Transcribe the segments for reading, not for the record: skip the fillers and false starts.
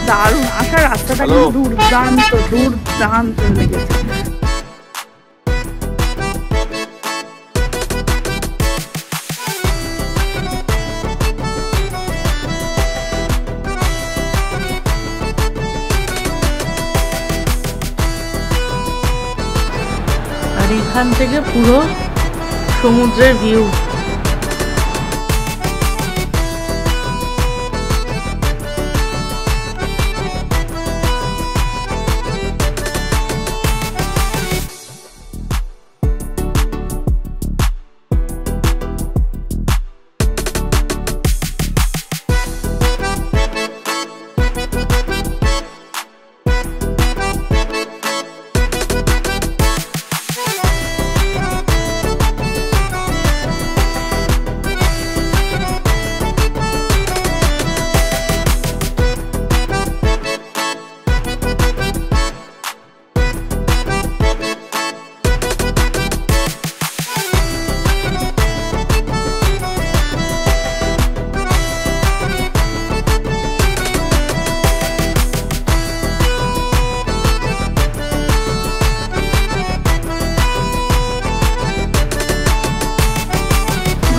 দারুণ আসার রাস্তাটা কিন্তু দুর্দান্ত দুর্দান্ত লেগেছে। আর এখান থেকে পুরো সমুদ্রের ভিউ।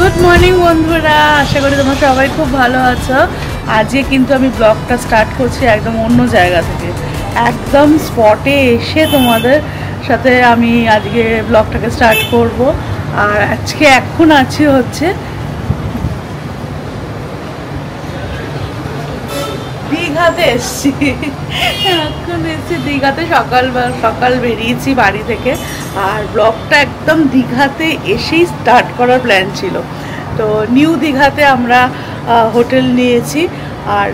গুড মর্নিং বন্ধুরা, আশা করি তোমরা সবাই খুব ভালো আছো। আজকে কিন্তু আমি ব্লগটা স্টার্ট করছি একদম অন্য জায়গা থেকে, একদম স্পটে এসে তোমাদের সাথে আমি আজকে ব্লগটাকে স্টার্ট করব। আর আজকে এখন আছি হচ্ছে দীঘাতে এসছি। এখন এসছি দীঘাতে, সকাল বেরিয়েছি বাড়ি থেকে। আর ব্লগটা একদম দীঘাতে এসেই স্টার্ট করার প্ল্যান ছিল। তো নিউ দীঘাতে আমরা হোটেল নিয়েছি, আর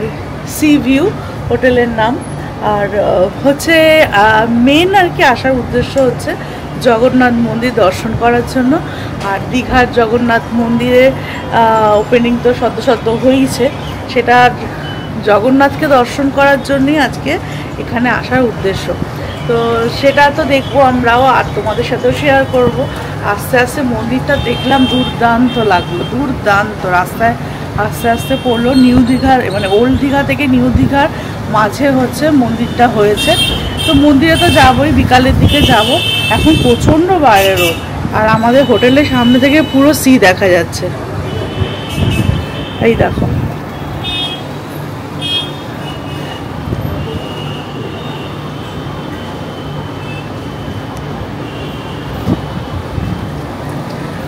সি ভিউ হোটেলের নাম। আর হচ্ছে মেন আর কি আসার উদ্দেশ্য হচ্ছে জগন্নাথ মন্দির দর্শন করার জন্য। আর দীঘার জগন্নাথ মন্দিরের ওপেনিং তো সদ্য হয়েছে, সেটা জগন্নাথকে দর্শন করার জন্যই আজকে এখানে আসার উদ্দেশ্য। তো সেটা তো দেখবো আমরাও, আর তোমাদের সাথেও শেয়ার করব। আস্তে আস্তে মন্দিরটা দেখলাম, দুর্দান্ত লাগলো, দুর্দান্ত। রাস্তায় আস্তে আস্তে পড়লো নিউ দীঘার, মানে ওল্ড দীঘা থেকে নিউ দীঘার মাঝে হচ্ছে মন্দিরটা হয়েছে। তো মন্দিরে তো যাবোই, বিকালের দিকে যাব। এখন প্রচণ্ড বাইরে রোদ, আর আমাদের হোটেলের সামনে থেকে পুরো সি দেখা যাচ্ছে। এই দেখো,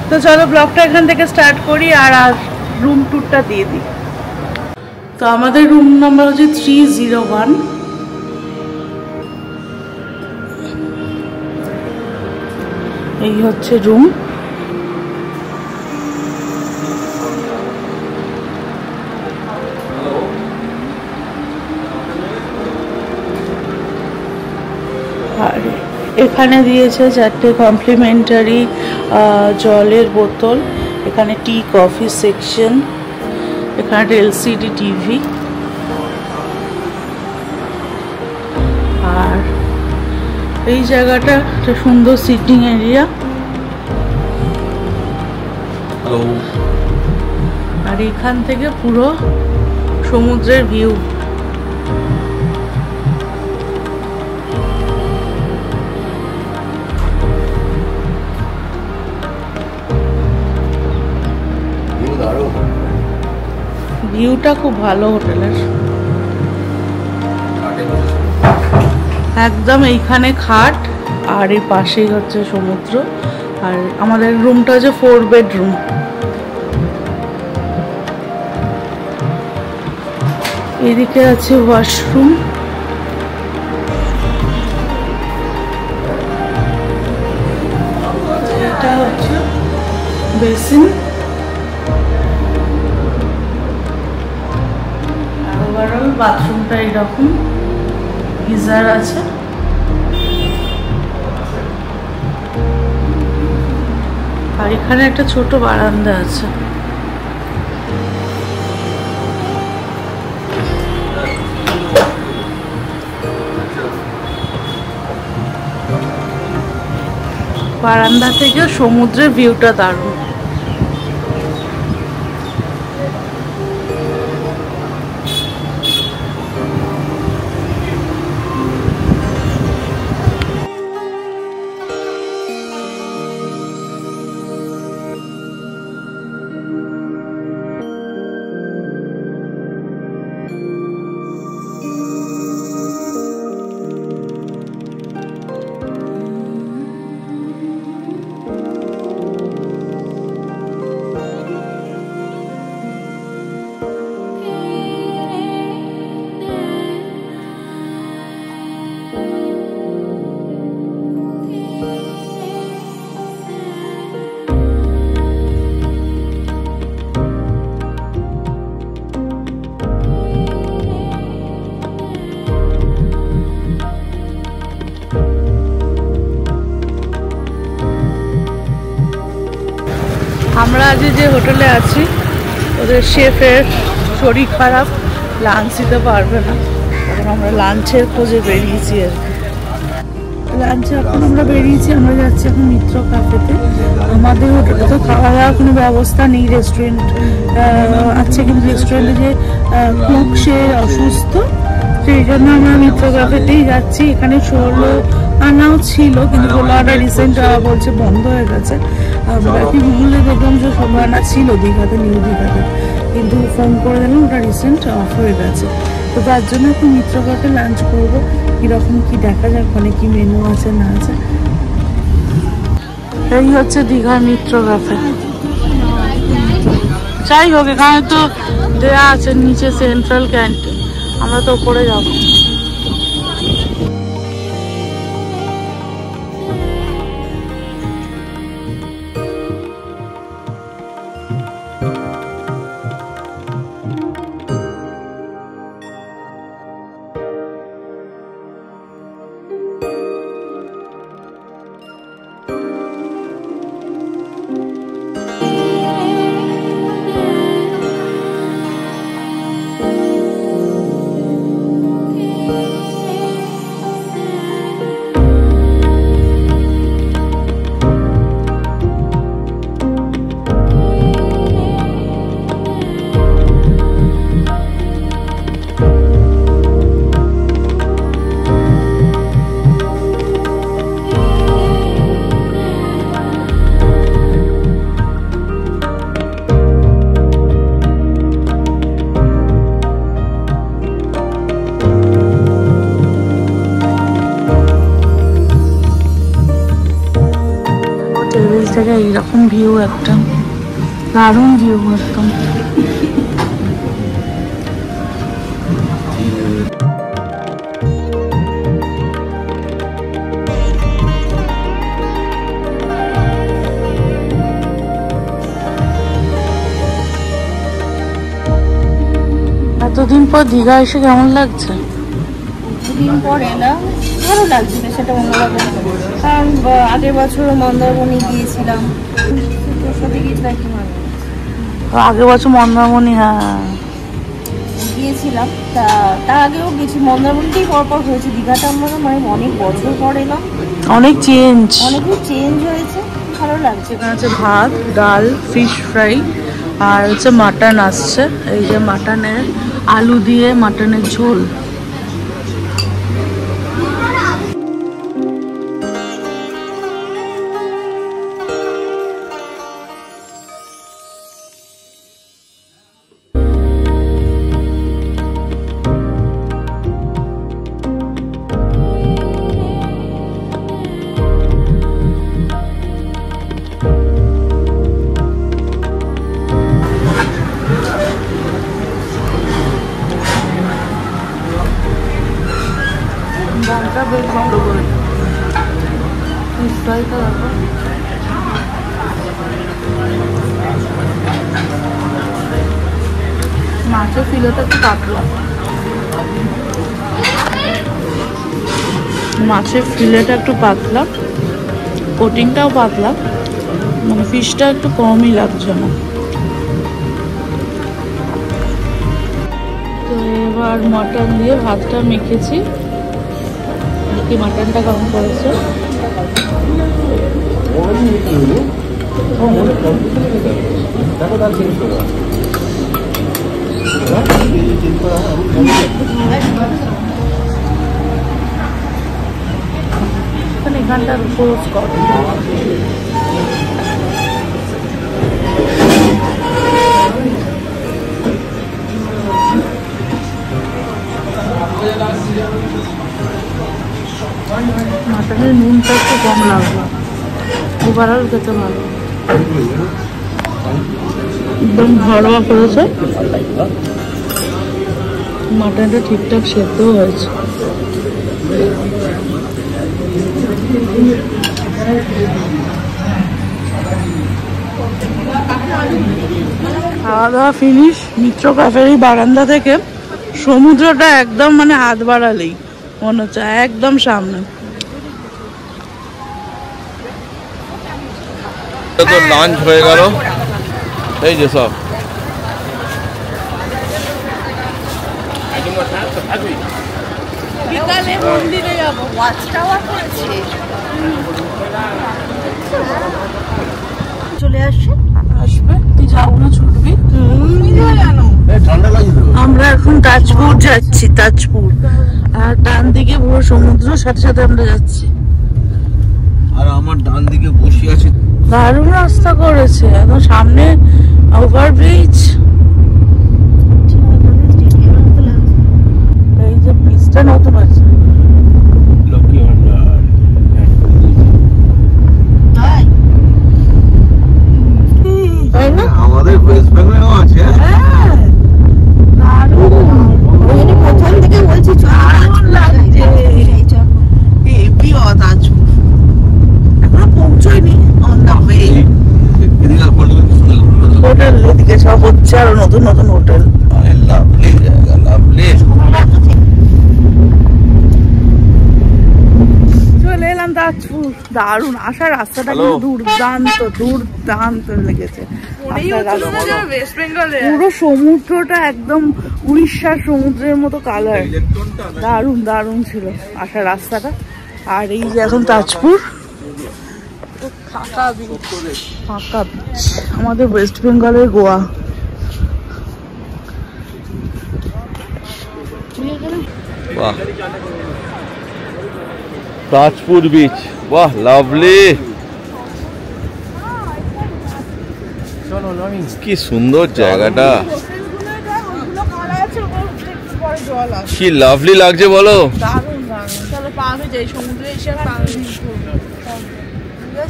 তো চলো ব্লগটা এখান থেকে স্টার্ট করি আর রুম ট্যুরটা দিয়ে দিই। তো আমাদের রুম নাম্বার হচ্ছে 301। এই হচ্ছে রুম। আর এখানে দিয়েছে 4টে কমপ্লিমেন্টারি জলের বোতল। এখানে টি কফি সেকশন, এখানে এলসিডি টিভি, আর এই জায়গাটা একটা সুন্দর সিটিং এরিয়া। আর এখান থেকে পুরো সমুদ্রের ভিউ। ভিউটা খুব ভালো হোটেলের, একদম এইখানে খাট, আর এই পাশেই হচ্ছে সমুদ্র। আর আমাদের রুমটা হচ্ছে 4 বেডরুম। এদিকে আছে ওয়াশরুম, এটা হচ্ছে বেসিন। বাথরুমটা এইরকম, গিজার আছে। আর এখানে একটা ছোট বারান্দা আছে। বারান্দা থেকে সমুদ্রের ভিউটা দারুণ। আমরা আজ যে হোটেলে আছি ওদের শেফের শরীর খারাপ, লাঞ্চ দিতে পারবে না, তখন আমরা লাঞ্চের খোঁজে বেরিয়েছি আর কি। লাঞ্চে এখন আমরা বেরিয়েছি, আমরা যাচ্ছি এখন মিত্র ক্যাফেতে। আমাদের হোটেলে তো খাওয়া দাওয়ার কোনো ব্যবস্থা নেই, রেস্টুরেন্ট আছে কিন্তু রেস্টুরেন্টে যে কুক সে অসুস্থ, সেই জন্য আমরা মিত্র ক্যাফেতেই যাচ্ছি। এখানে 16 আনাও ছিল কিন্তু 16 আনা রিসেন্ট বলছে বন্ধ হয়ে গেছে। আমরা কি গুগলে দেখলাম যে 16 আনা ছিল দীঘাতে, নিউ দীঘাতে, কিন্তু ফোন করে দিলাম ওটা রিসেন্ট অফ হয়ে গেছে। তো তার জন্য এখন মিত্র ক্যাফে লাঞ্চ করবো, কীরকম কি দেখা যাক, ওখানে কি মেনু আছে না আছে। এই হচ্ছে দীঘার মিত্র ক্যাফে। যাই হোক এখানে তো দেয়া আছে নিচে সেন্ট্রাল ক্যান্টিন, আমরা তো উপরে যাবো। থেকে এইরকম ভিউ, একটা দারুণ ভিউ একদম। এতদিন পর দীঘা এসে কেমন লাগছে? দিন পর এলাম, ভালো লাগছে, সেটা অন্যরকম। কারণ আগের বছর মন্দারমণি গিয়েছিলাম, তোর সাথে গিয়েছিলাম, একটু ভালো আগের বছর মন্দারমণি হ্যাঁ গিয়েছিলাম, তার আগেও গেছি, মন্দারমণিতেই পরপর হয়েছে। দীঘাটা আমরা মানে অনেক বছর পর এলাম, অনেক চেঞ্জ হয়েছে, ভালো লাগছে। এখানে আছে ভাত, ডাল, ফিশ ফ্রাই, আর হচ্ছে মাটন আসছে। এই যে মাটনের আলু দিয়ে মাটনের ঝোল। দামটা বেশ ভালো করে, ফ্রাইটা দেখো, মাছের ফিলেটা একটু পাতলা, মাছের ফিলেটা একটু পাতলা, কোটিংটাও পাতলা, মানে ফিশটা একটু কমই লাগছে আমার। তো এবার মাটন দিয়ে ভাতটা মেখেছি, দেখি মাটনটা কেমন করেছে। এখানটার খরচ কত? মাটনের নুনটা একটু কম লাগলো, ওভারঅল খেতে ভালো, একদম ঘরোয়া করেছে, মাটনটা ঠিকঠাক সেদ্ধও হয়েছে। খাওয়া দাওয়া ফিনিশ। মিত্র ক্যাফের এই বারান্দা থেকে সমুদ্রটা একদম মানে হাত বাড়ালেই মনে হচ্ছে একদম সামনে। তো লাঞ্চ হয়ে গেল, এই যে সব বিকালে মন্দিরে যাবো, ওয়াচ টাওয়ার করেছে। চলে আসছে, আসবে, তুই যাবো না ছুটবি? আমরা এখন তাজপুর যাচ্ছি, তাজপুর। আর ডান দিকে পুরো সমুদ্র, সাথে সাথে আমরা যাচ্ছি। আর আমার ডান দিকে বসে আছে। দারুণ রাস্তা করেছে, একদম সামনে ওভারব্রিজ। এই যে ব্রিজটা নতুন আছে। লক্ষ্মী ভান্ডার তাই না? আমাদের ওয়েস্ট বেঙ্গলেও আছে। হ্যাঁ, প্রথম থেকে বলছি দারুণ লাগছে। হেভি তাজপুর, এখনো পৌঁছয়নি। On the way. হোটেল এদিকে সব হচ্ছে, আরো নতুন নতুন হোটেল। লাভলি জায়গা, লাভলি। চলে এলাম তাজপুর। দারুণ, আসার রাস্তাটা কিন্তু দুর্দান্ত দুর্দান্ত লেগেছে। পুরো সমুদ্রটা একদম উড়িষ্যার সমুদ্রের মতো কালার, দারুণ দারুণ ছিল আসার রাস্তাটা। আর এই যে এখন তাজপুর, ফাঁকা বিচ, ফাঁকা বিচ, আমাদের ওয়েস্ট বেঙ্গলের গোয়া। বাহ, তাজপুর বিচ, বাহ লাভলি। কি সুন্দর জায়গাটা, কি লাভলি লাগছে বলো। দারুণ দারুণ। চলো পাবে যাই, সমুদ্রে এসে পাবে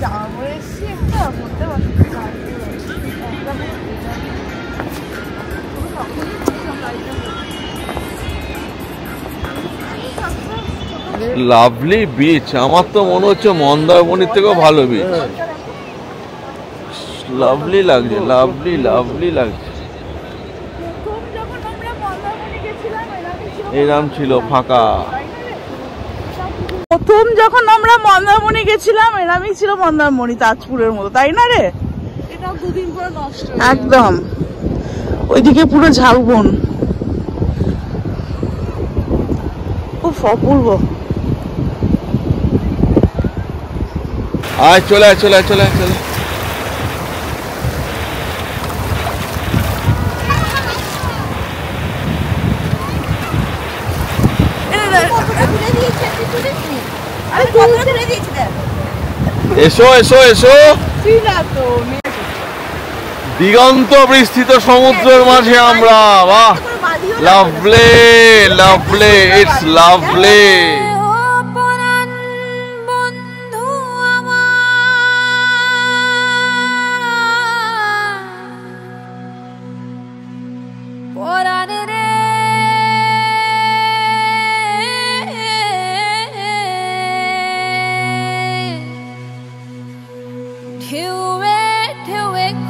জামা পরে এসছি একটা পড়তে পারছি। লাভলি বিচ, আমার তো মনে হচ্ছে মন্দারমণির থেকেও ভালো বিচ। লাভলি লাগছে, লাভলি লাভলি লাগছে। এরম ছিল ফাঁকা। প্রথম যখন আমরা মন্দারমণি গেছিলাম এরমই ছিল মন্দারমণি, তাজপুরের মতো, তাই না রে? এটাও দুদিন পরে নষ্ট একদম ওইদিকে পুরো ঝাউবন, খুব অপূর্ব। আয় চলে আয়, চলে আয়, চলে আয়, চলে। এসো এসো এসো, দিগন্ত বিস্তৃত সমুদ্রের মাঝে আমরা। বাহ, লাভলি লাভলি, ইটস লাভলি।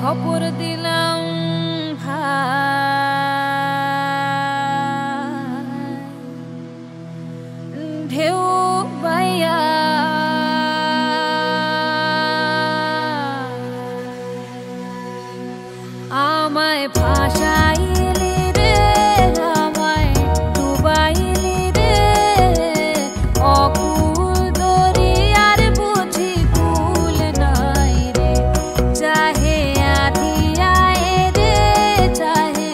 খবর দিলাম ঢেউ বাইয়া আমায় ভাসাইলি রে, আমায় ডুবাইলি রে, অকুল দরিয়ার বুঝি কুল নাই রে, চাহে আধি আয়ে রে, চাহে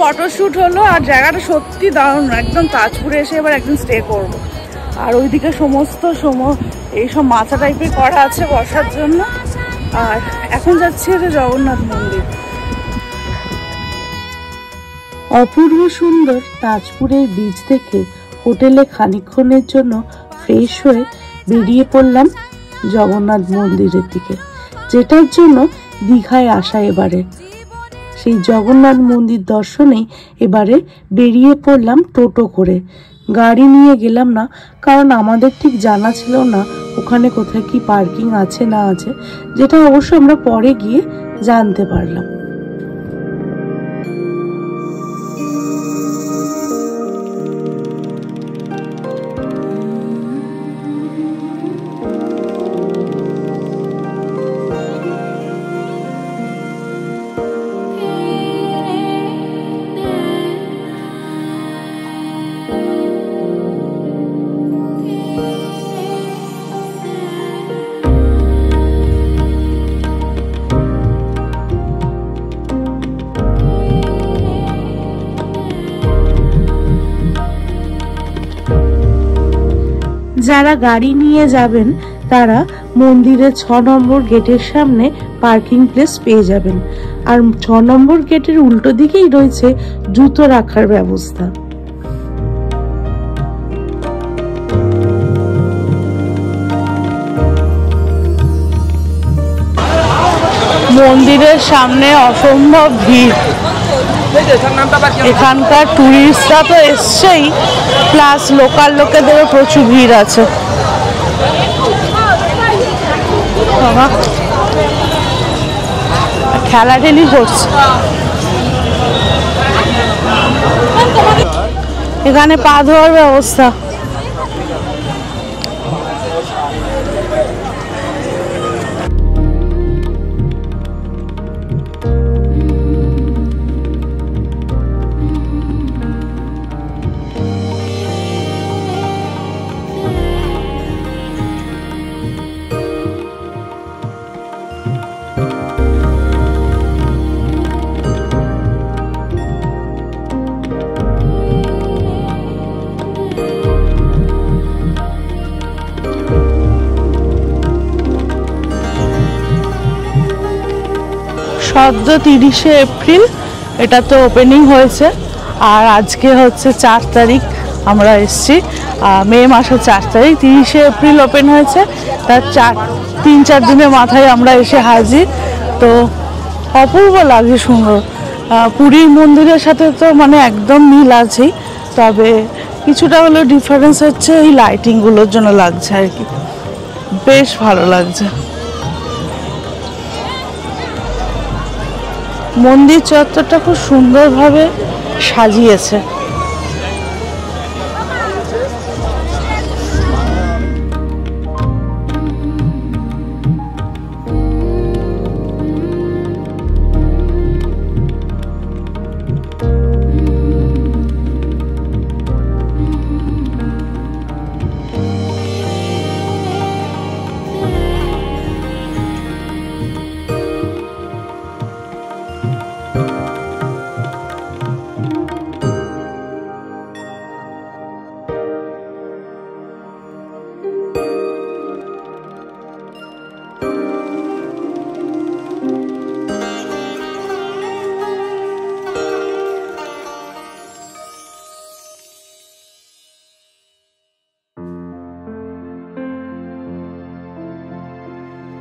ফটোশ্যুট হলো আর জায়গাটা সত্যি দারুণ, একদম তাজপুরে এসে এবার একদিন স্টে করব। আর ওইদিকে সমস্ত এইসব মাথা টাইপের করা আছে বসার জন্য। আর এখন যাচ্ছি হচ্ছে জগন্নাথ মন্দির। অপূর্ব সুন্দর তাজপুরের বিচ থেকে হোটেলে খানিকক্ষণের জন্য ফ্রেশ হয়ে বেরিয়ে পড়লাম জগন্নাথ মন্দিরের দিকে, যেটার জন্য দীঘায় আসা এবারে। সেই জগন্নাথ মন্দির দর্শনেই এবারে বেরিয়ে পড়লাম টোটো করে। গাড়ি নিয়ে গেলাম না, কারণ আমাদের ঠিক জানা ছিল না ওখানে কোথায় কি পার্কিং আছে না আছে, যেটা অবশ্য আমরা পরে গিয়ে জানতে পারলাম। যারা গাড়ি নিয়ে যাবেন তারা মন্দিরের 6 নম্বর গেটের সামনে পার্কিং প্লেস পেয়ে যাবেন। আর 6 নম্বর গেটের উল্টো দিকেই রয়েছে জুতো রাখার ব্যবস্থা। মন্দিরের সামনে অসম্ভব ভিড়। এখানকার টুরিস্টরা তো এসছেই, প্লাস লোকাল লোকেদেরও প্রচুর ভিড় আছে। খেলাঠেলি করছে এখানে, পা ধোয়ার ব্যবস্থা। সদ্য 30শে এপ্রিল এটা তো ওপেনিং হয়েছে। আর আজকে হচ্ছে 4 তারিখ, আমরা এসছি মে মাসের 4 তারিখ। 30শে এপ্রিল ওপেন হয়েছে, তার 3-4 দিনের মাথায় আমরা এসে হাজির। তো অপূর্ব লাগে, সুন্দর। পুরীর মন্দিরের সাথে তো মানে একদম মিল আছেই, তবে কিছুটা হলেও ডিফারেন্স হচ্ছে এই লাইটিংগুলোর জন্য লাগছে আর কি। বেশ ভালো লাগছে। মন্দির চত্বরটা খুব সুন্দরভাবে সাজিয়েছে।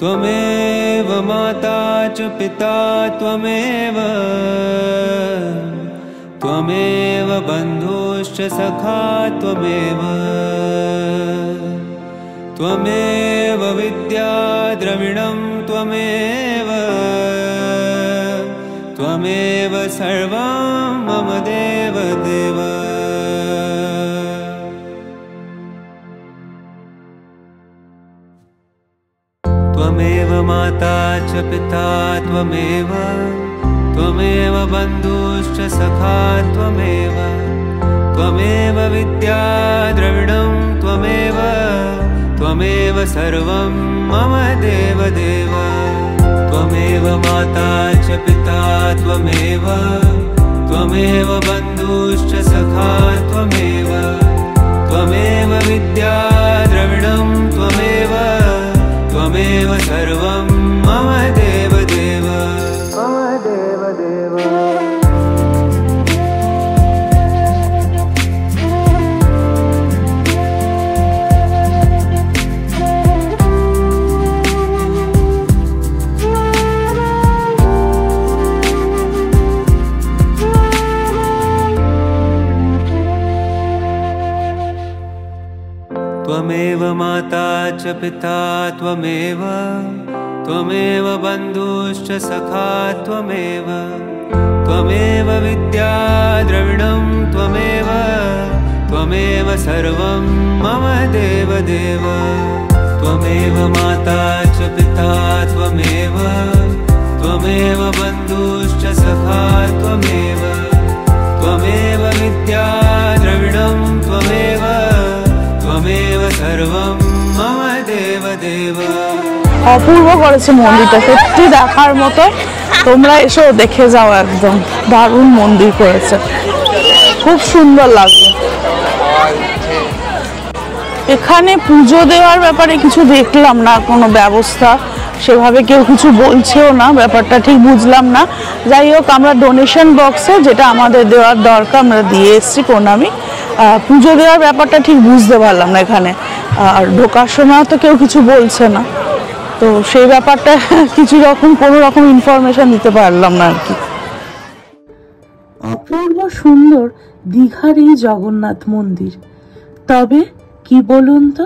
त्वमेव माता च पिता त्वमेव, त्वमेव बन्धुश्च सखा त्वमेव, त्वमेव विद्या द्रविणं त्वमेव, त्वमेव सर्वं मम देव देव। त्वमेव माता च पिता त्वमेव, त्वमेव बन्धुश्च सखा त्वमेव, त्वमेव विद्या द्रविणं त्वमेव, त्वमेव सर्वं मम देव देव। त्वमेव माता च पिता त्वमेव, त्वमेव बन्धुश्च सखा त्वमेव त्वमेव विद्या द्रविणं त्वमेव त्वमेव सर्वं मम देवदेव मम देवदेव। त्वमेव माता च पिता त्वमेव त्वमेव बन्धुश्च सखा त्वमेव त्वमेव विद्या द्रविणं त्वमेव त्वमेव सर्वं मम देवदेव। त्वमेव माता च पिता त्वमेव त्वमेव बन्धुश्च सखा त्वमेव त्वमेव विद्या द्रविणं त्वमेव त्वमेव सर्वं मम देवदेव। অপূর্ব করেছে মন্দিরটা, সত্যি দেখার মতো। তোমরা এসো দেখে যাও, একদম দারুণ মন্দির করেছে, খুব সুন্দর লাগলো। এখানে পুজো দেওয়ার ব্যাপারে কিছু দেখলাম না, কোনো ব্যবস্থা সেভাবে কেউ কিছু বলছেও না, ব্যাপারটা ঠিক বুঝলাম না। যাই হোক, আমরা ডোনেশন বক্সে যেটা আমাদের দেওয়ার দরকার আমরা দিয়ে এসেছি প্রণামী। পুজো দেওয়ার ব্যাপারটা ঠিক বুঝতে পারলাম না এখানে, আর ঢোকার সময় তো কেউ কিছু বলছে না, তো সেই ব্যাপারটা কিছু রকম কোনো রকম ইনফরমেশন দিতে পারলাম না আর কি। অপূর্ব সুন্দর দীঘার এই জগন্নাথ মন্দির, তবে কি বলুন তো,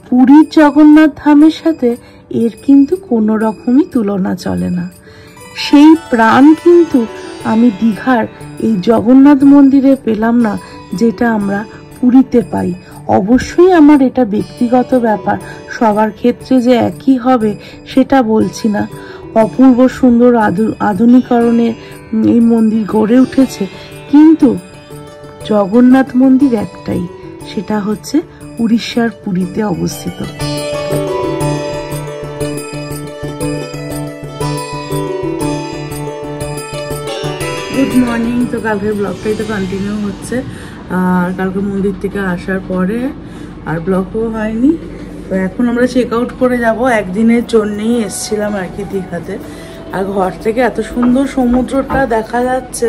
পুরীর জগন্নাথ ধামের সাথে এর কিন্তু কোনো রকমই তুলনা চলে না। সেই প্রাণ কিন্তু আমি দীঘার এই জগন্নাথ মন্দিরে পেলাম না যেটা আমরা পুরীতে পাই। অবশ্যই আমার এটা ব্যক্তিগত ব্যাপার, সবার ক্ষেত্রে যে একই হবে সেটা বলছি না। অপূর্ব সুন্দর আধুনিকরণে এই মন্দির গড়ে উঠেছে, কিন্তু জগন্নাথ মন্দির একটাই, সেটা হচ্ছে উড়িষ্যার পুরীতে অবস্থিত। Good morning. তো কালকের ব্লগটাই তো কন্টিনিউ হচ্ছে, আর কালকে মন্দির থেকে আসার পরে আর ব্লগও হয়নি। তো এখন আমরা চেক আউট করে যাব, একদিনের জন্যেই এসছিলাম আর কি দীঘাতে। আর ঘর থেকে এত সুন্দর সমুদ্রটা দেখা যাচ্ছে,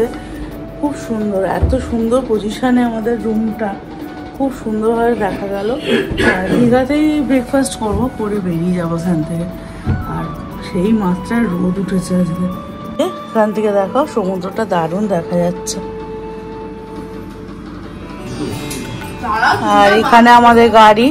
খুব সুন্দর, এত সুন্দর পজিশনে আমাদের রুমটা, খুব সুন্দরভাবে দেখা গেল। আর দীঘাতেই ব্রেকফাস্ট করবো, করে বেরিয়ে যাবো এখান থেকে। আর সেই মাত্রায় রোদ উঠেছে আজকে। এখান থেকে দেখো সমুদ্রটা দারুণ দেখা যাচ্ছে। আর এখানে আমাদের গাড়ি।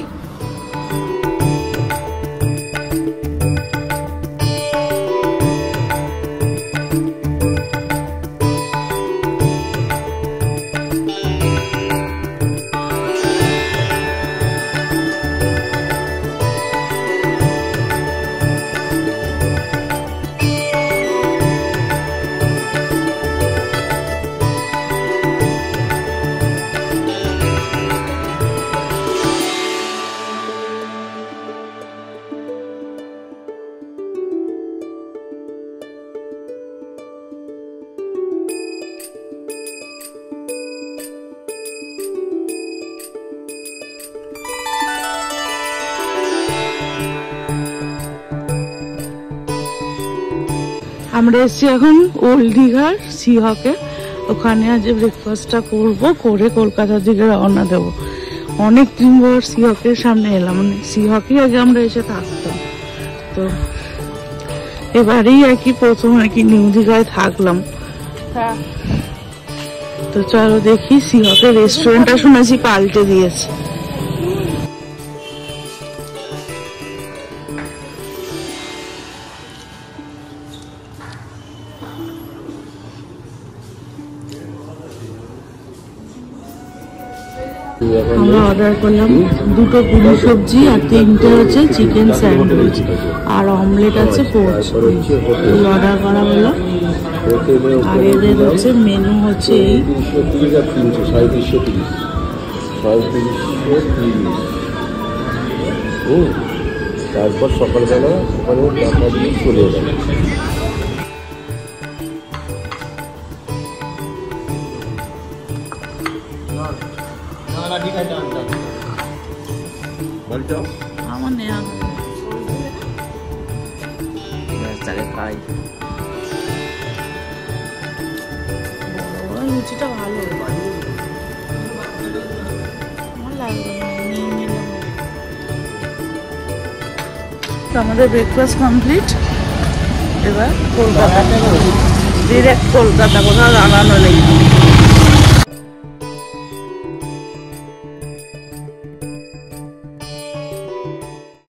আমরা এসছি এখন ওল্ড দীঘার সিহকে, ওখানে আজ ব্রেকফাস্টটা করব, করে কলকাতার দিকে রওনা দেব। অনেক দিন পর সিহকের সামনে এলাম, মানে সিহকেই আগে আমরা এসে থাকতাম, তো এবারেই আর কি প্রথম আর কি নিউ দীঘায় থাকলাম। তো চলো দেখি, সিহকের রেস্টুরেন্টটা শুনেছি পাল্টে দিয়েছে। আমরা অর্ডার করলাম দুটো পুরি সবজি আর তিনটে হচ্ছে চিকেন স্যান্ডউইচ আর অমলেট আছে পোচ, এই অর্ডার করা হলো। আর এদের হচ্ছে মেনু হচ্ছে এই, তারপর সকালবেলা ওখানে টাকা দিয়ে চলে গেল। আমার নেওয়া লুচিটা ভালো, আমার লাগবে না, নিয়ে নিলাম। আমাদের ব্রেকফাস্ট কমপ্লিট। এবার কলকাতা, ডিরেক্ট কলকাতা, কোথাও দাঁড়ানো নেই।